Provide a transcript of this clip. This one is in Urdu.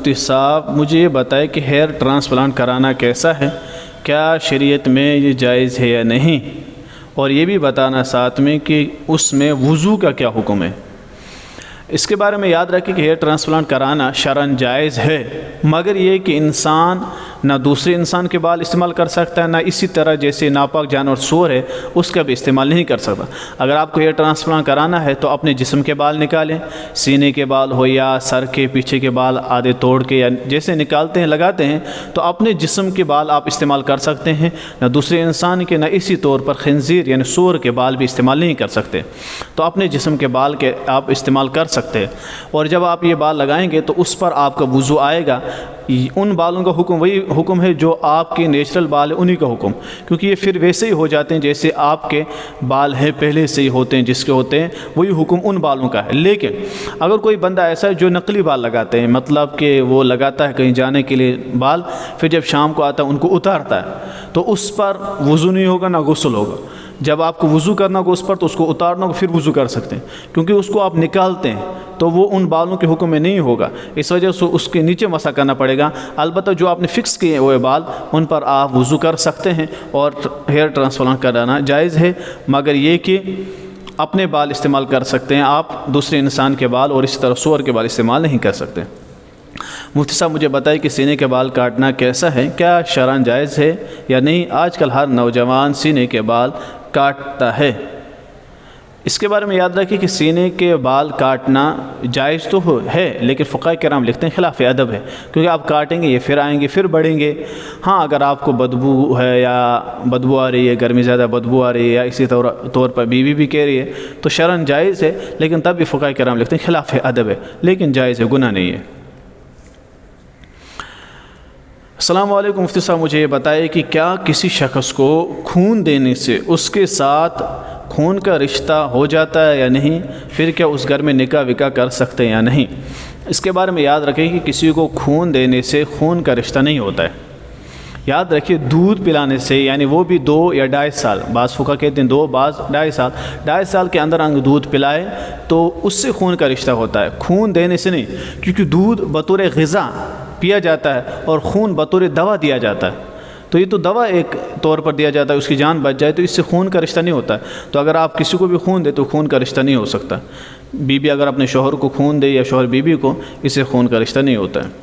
مفتی صاحب مجھے یہ بتائے کہ ہیئر ٹرانسپلانٹ کرانا کیسا ہے، کیا شریعت میں یہ جائز ہے یا نہیں، اور یہ بھی بتانا ساتھ میں کہ اس میں وضو کا کیا حکم ہے۔ اس کے بارے میں یاد رکھیں کہ ہیئر ٹرانسپلانٹ کرانا شرعاً جائز ہے، مگر یہ کہ انسان نہ دوسرے انسان کے بال استعمال کر سکتا ہے، نہ اسی طرح جیسے ناپاک جانور سور ہے اس کا بھی استعمال نہیں کر سکتا۔ اگر آپ کو ہیئر ٹرانسپلانٹ کرانا ہے تو اپنے جسم کے بال نکالیں، سینے کے بال ہو یا سر کے پیچھے کے بال آدھے توڑ کے یا جیسے نکالتے ہیں لگاتے ہیں، تو اپنے جسم کے بال آپ استعمال کر سکتے ہیں، نہ دوسرے انسان کے، نہ اسی طور پر خنزیر یعنی سور کے بال بھی استعمال نہیں کر سکتے۔ تو اپنے جسم کے بال کے آپ استعمال کر سکتے ہیں، اور جب آپ یہ بال لگائیں گے تو اس پر آپ کا وضو آئے گا۔ ان بالوں کا حکم وہی حکم ہے جو آپ کے نیچرل بال ہیں انہی کا حکم، کیونکہ یہ پھر ویسے ہی ہو جاتے ہیں جیسے آپ کے بال ہیں پہلے سے ہی ہوتے ہیں، جس کے ہوتے ہیں وہی حکم ان بالوں کا ہے۔ لیکن اگر کوئی بندہ ایسا ہے جو نقلی بال لگاتے ہیں، مطلب کہ وہ لگاتا ہے کہیں جانے کے لیے بال، پھر جب شام کو آتا ہے ان کو اتارتا ہے، تو اس پر وضو نہیں ہوگا نہ غسل ہوگا۔ جب آپ کو وضو کرنا ہوگا اس پر تو اس کو اتارنا ہوگا، پھر وضو کر سکتے ہیں، کیونکہ اس کو آپ نکالتے ہیں تو وہ ان بالوں کے حکم میں نہیں ہوگا، اس وجہ سے اس کے نیچے مسح کرنا پڑے گا۔ البتہ جو آپ نے فکس کیے ہوئے بال ان پر آپ وضو کر سکتے ہیں، اور ہیئر ٹرانسپلانٹ کرانا جائز ہے، مگر یہ کہ اپنے بال استعمال کر سکتے ہیں، آپ دوسرے انسان کے بال اور اسی طرح سور کے بال استعمال نہیں کر سکتے۔ مفتی صاحب مجھے بتائیں کہ سینے کے بال کاٹنا کیسا ہے، کیا شرعاً جائز ہے یا نہیں؟ آج کل ہر نوجوان سینے کے بال کاٹتا ہے۔ اس کے بارے میں یاد رکھیں کہ سینے کے بال کاٹنا جائز تو ہے، لیکن فقہاء کرام لکھتے ہیں خلاف ادب ہے، کیونکہ آپ کاٹیں گے یہ پھر آئیں گے پھر بڑھیں گے۔ ہاں اگر آپ کو بدبو ہے یا بدبو آ رہی ہے، گرمی زیادہ بدبو آ رہی ہے، یا اسی طور پر بیوی بھی کہہ رہی ہے تو شرعاً جائز ہے، لیکن تب بھی فقہاء کرام لکھتے ہیں خلاف ادب ہے، لیکن جائز ہے، گناہ نہیں ہے۔ السلام علیکم مفتی صاحب مجھے یہ بتائے کہ کیا کسی شخص کو خون دینے سے اس کے ساتھ خون کا رشتہ ہو جاتا ہے یا نہیں، پھر کیا اس گھر میں نکاح وکاح کر سکتے ہیں یا نہیں؟ اس کے بارے میں یاد رکھیں کہ کسی کو خون دینے سے خون کا رشتہ نہیں ہوتا ہے۔ یاد رکھیے دودھ پلانے سے، یعنی وہ بھی 2 یا 2.5 سال، بعض فقہاء کہتے ہیں 2، بعض 2.5 سال، 2.5 سال کے اندر دودھ پلائے تو اس سے خون کا رشتہ ہوتا ہے، خون دینے سے نہیں، کیونکہ دودھ بطور غذا پیا جاتا ہے اور خون بطور دوا دیا جاتا ہے، تو یہ تو دوا ایک طور پر دیا جاتا ہے، اس کی جان بچ جائے تو اس سے خون کا رشتہ نہیں ہوتا ہے۔ تو اگر آپ کسی کو بھی خون دے تو خون کا رشتہ نہیں ہو سکتا۔ بیوی اگر اپنے شوہر کو خون دے یا شوہر بیوی کو، اس سے خون کا رشتہ نہیں ہوتا ہے۔